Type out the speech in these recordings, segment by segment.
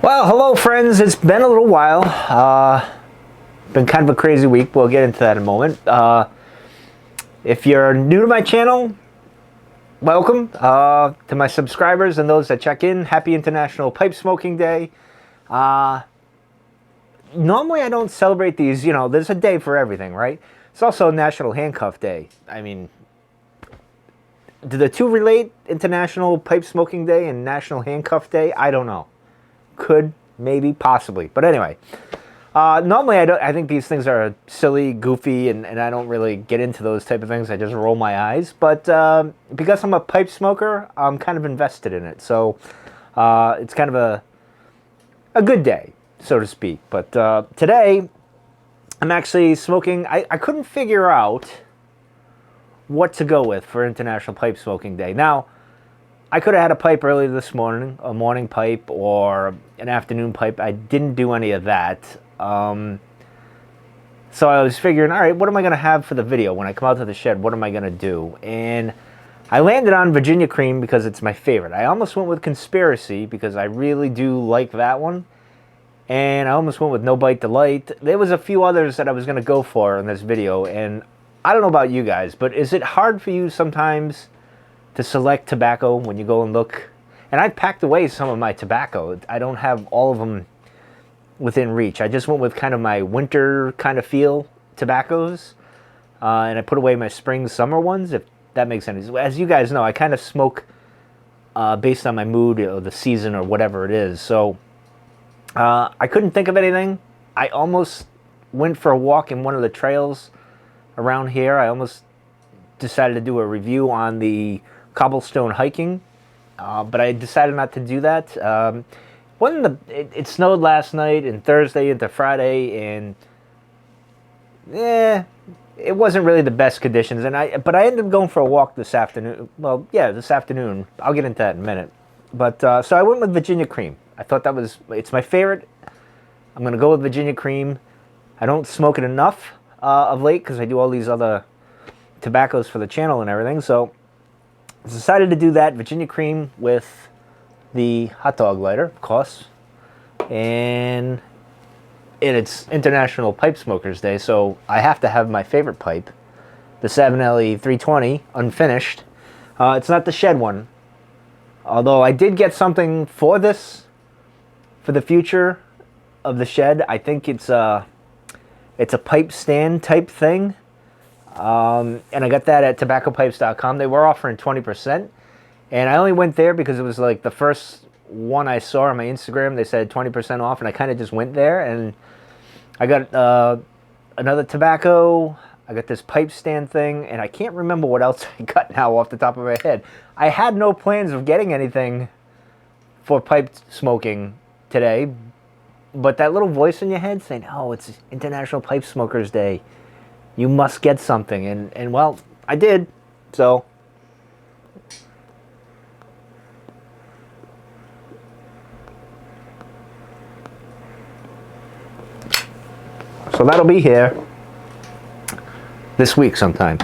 Well, hello friends. It's been a little while. Been kind of a crazy week. We'll get into that in a moment. If you're new to my channel, welcome. To my subscribers and those that check in, happy International Pipe Smoking Day. Normally I don't celebrate these, there's a day for everything, right? It's also National Handcuff Day. I mean, do the two relate? International Pipe Smoking Day and National Handcuff Day? I don't know. Could, maybe, possibly. But anyway, normally I think these things are silly, goofy, and I don't really get into those type of things. I just roll my eyes. But because I'm a pipe smoker, I'm kind of invested in it. So it's kind of a good day, so to speak. But today, I'm actually smoking. I couldn't figure out what to go with for International Pipe Smoking Day. Now, I could have had a pipe early this morning, a morning pipe or an afternoon pipe. I didn't do any of that. So I was figuring, all right, what am I going to have for the video? When I come out to the shed, what am I going to do? And I landed on Virginia Cream because it's my favorite. I almost went with Conspiracy because I really do like that one. And I almost went with No Bite Delight. There was a few others that I was going to go for in this video. And I don't know about you guys, but is it hard for you sometimes to select tobacco when you go and look? And I packed away some of my tobacco. I don't have all of them within reach. I just went with kind of my winter kind of feel tobaccos. And I put away my spring, summer ones, if that makes sense. As you guys know, I kind of smoke based on my mood or the season or whatever it is. So I couldn't think of anything. I almost went for a walk in one of the trails around here. I almost decided to do a review on the cobblestone hiking, but I decided not to do that. It snowed last night and Thursday into Friday, and it wasn't really the best conditions. But I ended up going for a walk this afternoon. Well, yeah, this afternoon. I'll get into that in a minute. But so I went with Virginia Cream. I thought it's my favorite. I'm gonna go with Virginia Cream. I don't smoke it enough of late because I do all these other tobaccos for the channel and everything, so I decided to do that. Virginia Cream with the hot dog lighter, of course, and it's International Pipe Smokers Day, so I have to have my favorite pipe, the 7LE 320 unfinished. It's not the shed one, although I did get something for this for the future of the shed. I think it's a pipe stand type thing. And I got that at tobaccopipes.com. They were offering 20%. And I only went there because it was like the first one I saw on my Instagram. They said 20% off, and I kind of just went there. And I got another tobacco. I got this pipe stand thing. And I can't remember what else I got now off the top of my head. I had no plans of getting anything for pipe smoking today. But that little voice in your head saying, oh, it's International Pipe Smokers Day. You must get something, and well, I did, so. So that'll be here this week sometime.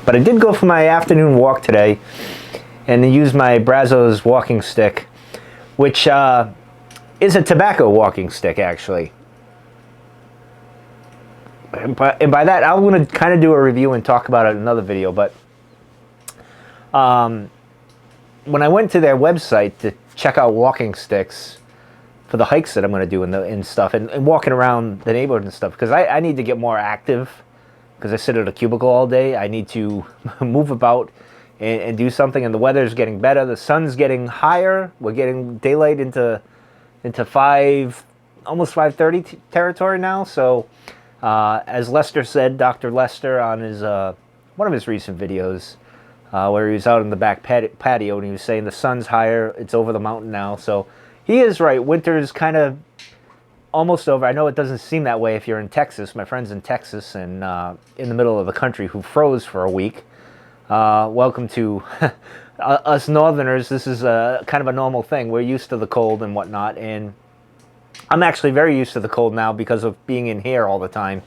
But I did go for my afternoon walk today and use my Brazos walking stick, which is a tobacco walking stick, actually. And by that, I'm going to kind of do a review and talk about it in another video. But when I went to their website to check out walking sticks for the hikes that I'm going to do and stuff, and walking around the neighborhood and stuff, because I need to get more active. Because I sit at a cubicle all day, I need to move about and do something. And the weather's getting better. The sun's getting higher. We're getting daylight into almost 5:30 territory now. So, as Lester said, Dr. Lester on his one of his recent videos, where he was out in the back patio and he was saying the sun's higher. It's over the mountain now. So he is right. Winter's kind of almost over. I know it doesn't seem that way if you're in Texas. My friends in Texas and in the middle of the country who froze for a week. Welcome to us Northerners. This is kind of a normal thing. We're used to the cold and whatnot. And I'm actually very used to the cold now because of being in here all the time.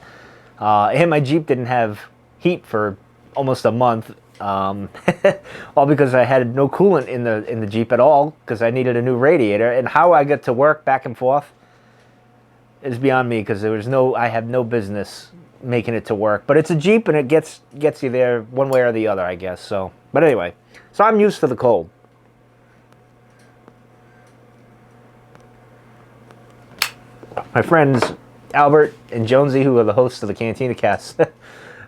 And my Jeep didn't have heat for almost a month, all because I had no coolant in the Jeep at all because I needed a new radiator. And how I get to work back and forth is beyond me because I have no business making it to work. But it's a Jeep and it gets you there one way or the other, I guess. So, but anyway, so I'm used to the cold. My friends Albert and Jonesy, who are the hosts of the Cantina Cast, they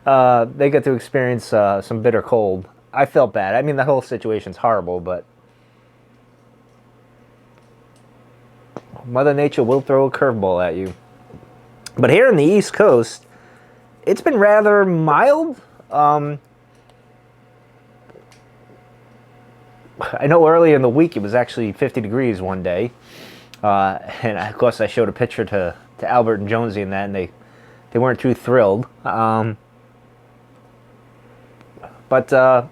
got to experience some bitter cold. I felt bad. I mean, the whole situation's horrible, but Mother Nature will throw a curveball at you. But here in the East Coast, it's been rather mild. I know early in the week it was actually 50 degrees one day. And of course I showed a picture to Albert and Jonesy and that, and they weren't too thrilled. But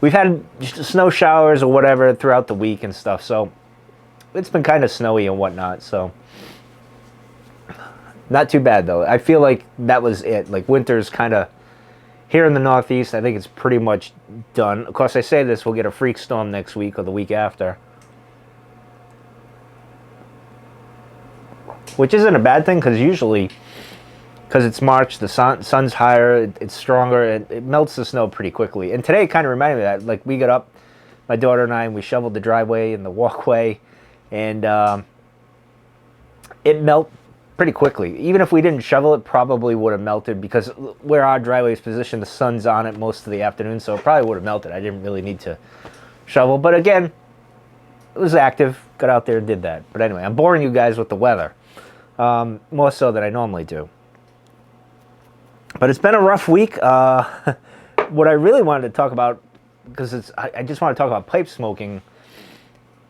we've had snow showers or whatever throughout the week and stuff, so it's been kind of snowy and whatnot, so not too bad though. I feel like that was it. Like winter's kind of here in the Northeast. I think it's pretty much done. Of course, I say this, we'll get a freak storm next week or the week after, which isn't a bad thing because usually, because it's March, the sun's higher, it's stronger, it melts the snow pretty quickly. And today it kind of reminded me of that. Like we got up, my daughter and I, and we shoveled the driveway and the walkway, and it melted pretty quickly. Even if we didn't shovel it, probably would have melted because where our driveway is positioned, the sun's on it most of the afternoon, so it probably would have melted. I didn't really need to shovel, but again, it was active, got out there and did that. But anyway, I'm boring you guys with the weather. More so than I normally do. But it's been a rough week. What I really wanted to talk about, because I just want to talk about pipe smoking,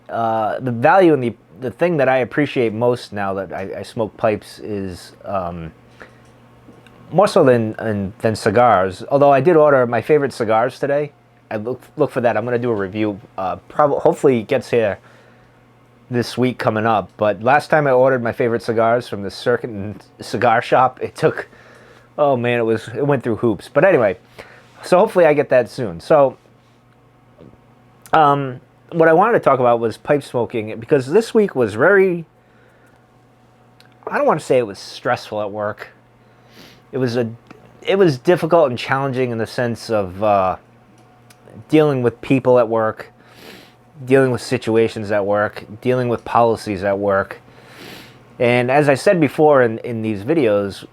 the value and the thing that I appreciate most now that I smoke pipes is more so than cigars. Although I did order my favorite cigars today. I look for that. I'm going to do a review. Hopefully it gets here this week coming up. But last time I ordered my favorite cigars from the Circuit and Cigar Shop, it took, oh man, it went through hoops. But anyway, so hopefully I get that soon. So what I wanted to talk about was pipe smoking, because this week was very, I don't want to say it was stressful at work. It was difficult and challenging in the sense of dealing with people at work, dealing with situations at work, dealing with policies at work. And as I said before in these videos,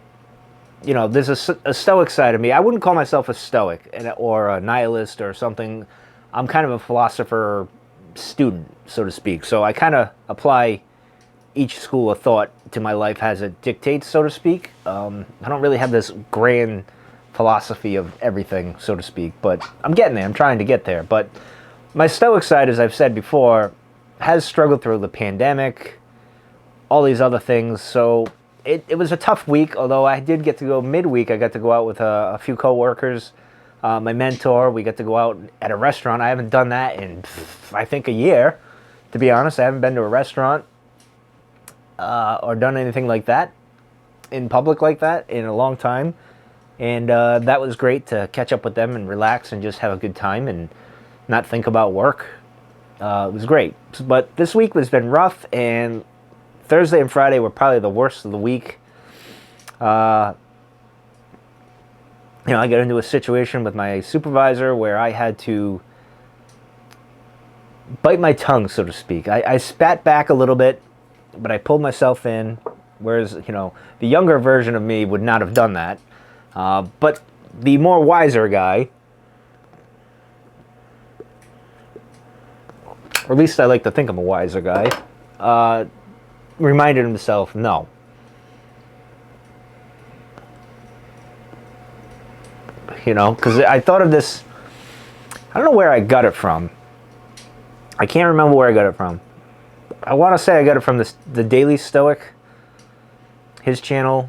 you know, there's a stoic side of me. I wouldn't call myself a stoic or a nihilist or something. I'm kind of a philosopher student, so to speak. So I kind of apply each school of thought to my life as it dictates, so to speak. I don't really have this grand philosophy of everything, so to speak, but I'm getting there. I'm trying to get there. But my stoic side, as I've said before, has struggled through the pandemic, all these other things. So it was a tough week, although I did get to go midweek. I got to go out with a few co-workers, my mentor. We got to go out at a restaurant. I haven't done that in, I think, a year, to be honest. I haven't been to a restaurant or done anything like that in public like that in a long time. And that was great to catch up with them and relax and just have a good time and not think about work. It was great. But this week has been rough, and Thursday and Friday were probably the worst of the week. You know, I got into a situation with my supervisor where I had to bite my tongue, so to speak. I spat back a little bit, but I pulled myself in, whereas, you know, the younger version of me would not have done that. But the more wiser guy, or at least I like to think I'm a wiser guy, reminded himself, no. You know, because I thought of this, I don't know where I got it from. I can't remember where I got it from. I want to say I got it from the Daily Stoic, his channel,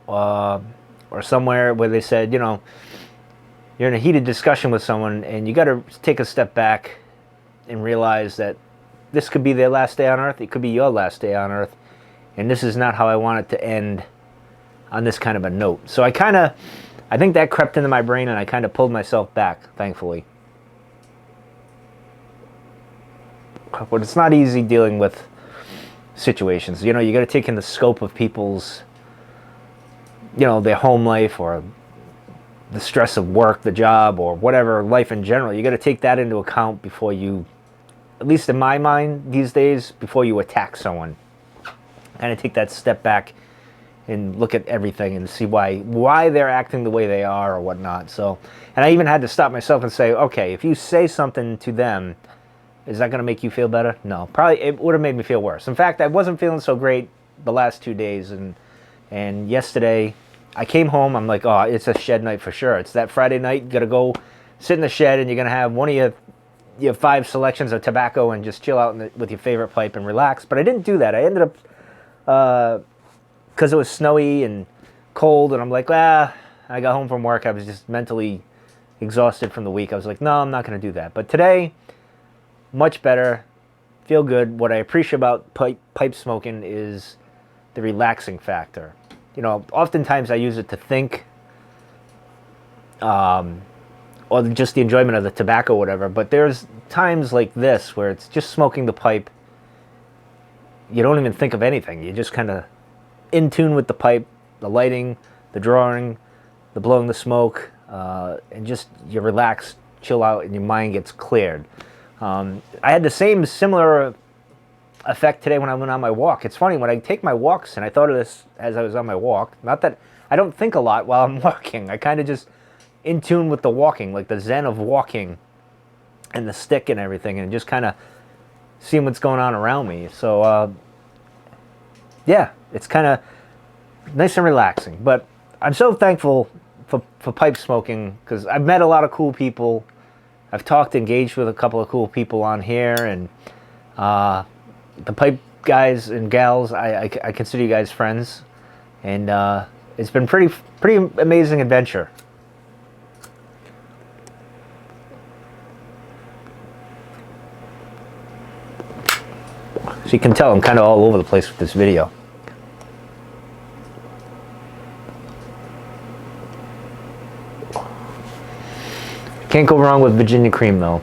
or somewhere where they said, you know, you're in a heated discussion with someone and you got to take a step back and realize that this could be their last day on earth. It could be your last day on earth. and this is not how I want it to end on this kind of a note. So I think that crept into my brain, and I kind of pulled myself back, thankfully. But it's not easy dealing with situations. You know, you got to take in the scope of people's, you know, their home life, or the stress of work, the job, or whatever, life in general. You got to take that into account before you, at least in my mind these days, before you attack someone. Kind of take that step back and look at everything and see why they're acting the way they are or whatnot. So, and I even had to stop myself and say, okay, if you say something to them, is that going to make you feel better? No, probably it would have made me feel worse. In fact, I wasn't feeling so great the last 2 days, and yesterday I came home. I'm like, oh, it's a shed night for sure. It's that Friday night. You got to go sit in the shed, and you're going to have one of your 5 selections of tobacco and just chill out with your favorite pipe and relax. But I didn't do that. I ended up, because it was snowy and cold, and I'm like, I got home from work. I was just mentally exhausted from the week. I was like, no, I'm not going to do that. But today, much better, feel good. What I appreciate about pipe smoking is the relaxing factor. You know, oftentimes I use it to think, or just the enjoyment of the tobacco or whatever, but there's times like this where it's just smoking the pipe. You don't even think of anything. You're just kind of in tune with the pipe, the lighting, the drawing, the blowing the smoke, and just you relax, chill out, and your mind gets cleared. I had the similar effect today when I went on my walk. It's funny, when I take my walks, and I thought of this as I was on my walk, not that I don't think a lot while I'm walking. I kind of just in tune with the walking, like the zen of walking and the stick and everything, and just kind of seeing what's going on around me. So, yeah, it's kind of nice and relaxing. But I'm so thankful for pipe smoking, because I've met a lot of cool people. I've engaged with a couple of cool people on here, and the pipe guys and gals, I consider you guys friends, and it's been pretty amazing adventure. So you can tell I'm kind of all over the place with this video. Can't go wrong with Virginia cream, though.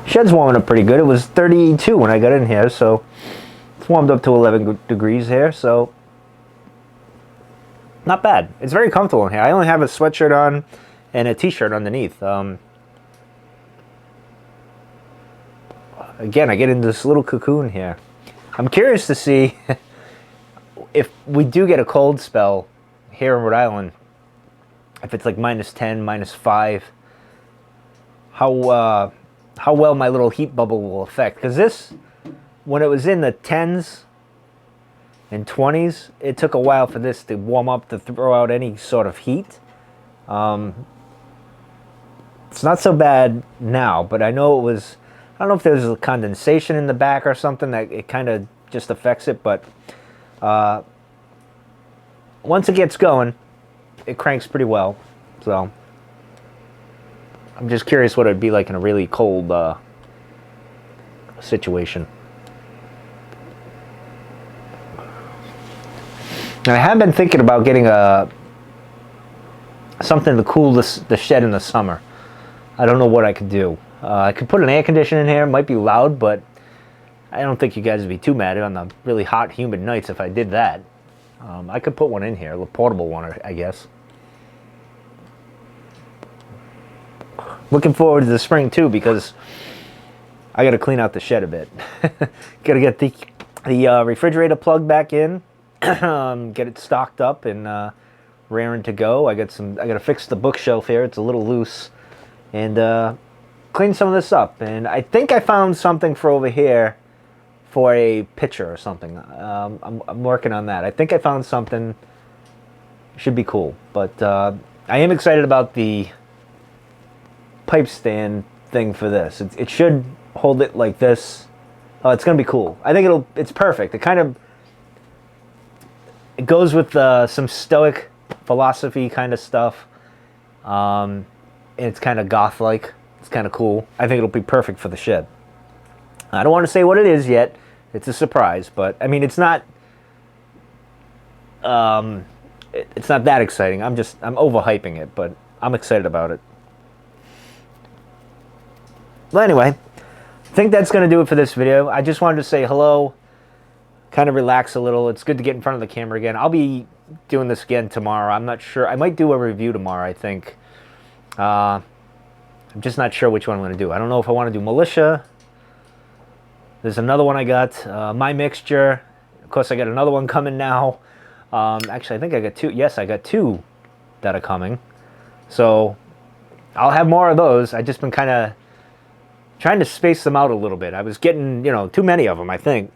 Shed's warming up pretty good. It was 32 when I got in here, so it's warmed up to 11 degrees here, so not bad. It's very comfortable in here. I only have a sweatshirt on and a t-shirt underneath. Again, I get into this little cocoon here. I'm curious to see if we do get a cold spell here in Rhode Island, if it's like -10, -5, how well my little heat bubble will affect. Because this, when it was in the 10s and 20s, it took a while for this to warm up to throw out any sort of heat. It's not so bad now, but I know it was, I don't know if there's a condensation in the back or something that it kind of just affects it, but once it gets going, it cranks pretty well. So I'm just curious what it'd be like in a really cold situation. And I have been thinking about getting something to cool the shed in the summer. I don't know what I could do. I could put an air conditioner in here. It might be loud, but I don't think you guys would be too mad on the really hot, humid nights if I did that. I could put one in here, a portable one, I guess. Looking forward to the spring, too, because I got to clean out the shed a bit. Got to get the refrigerator plugged back in, get it stocked up and raring to go. I got to fix the bookshelf here. It's a little loose, and clean some of this up. And I think I found something for over here for a picture or something. I'm working on that. I think I found something. Should be cool. But I am excited about the pipe stand thing for this. It should hold it like this. It's gonna be cool. I think it's perfect. It goes with some stoic philosophy kind of stuff, And it's kind of goth-like. It's kind of cool. I think it'll be perfect for the shed. I don't want to say what it is yet. It's a surprise, but I mean, it's not that exciting. I'm overhyping it, but I'm excited about it. Well, anyway, I think that's going to do it for this video. I just wanted to say hello, kind of relax a little. It's good to get in front of the camera again. I'll be doing this again tomorrow. I'm not sure. I might do a review tomorrow, I think. I'm just not sure which one I'm going to do. I don't know if I want to do Militia. There's another one I got, My Mixture. Of course, I got another one coming now. Actually, I think I got two. Yes, I got two that are coming. So I'll have more of those. I've just been kind of trying to space them out a little bit. I was getting, too many of them, I think.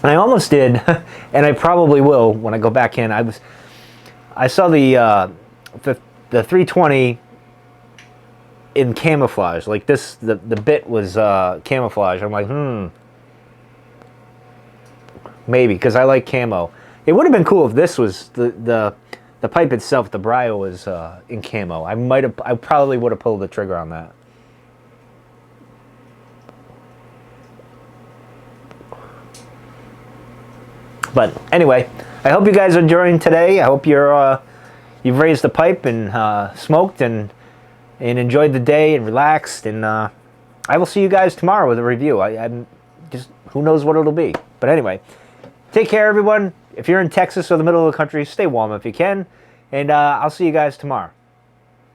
I almost did, and I probably will when I go back in. I saw the 320 in camouflage, like this. The bit was camouflage. I'm like, maybe, because I like camo. It would have been cool if this was the pipe itself. The Brio was in camo. I probably would have pulled the trigger on that. But anyway, I hope you guys are enjoying today. I hope you've raised the pipe and smoked and enjoyed the day and relaxed. And I will see you guys tomorrow with a review. I'm just, who knows what it'll be. But anyway, take care, everyone. If you're in Texas or the middle of the country, stay warm if you can. And I'll see you guys tomorrow.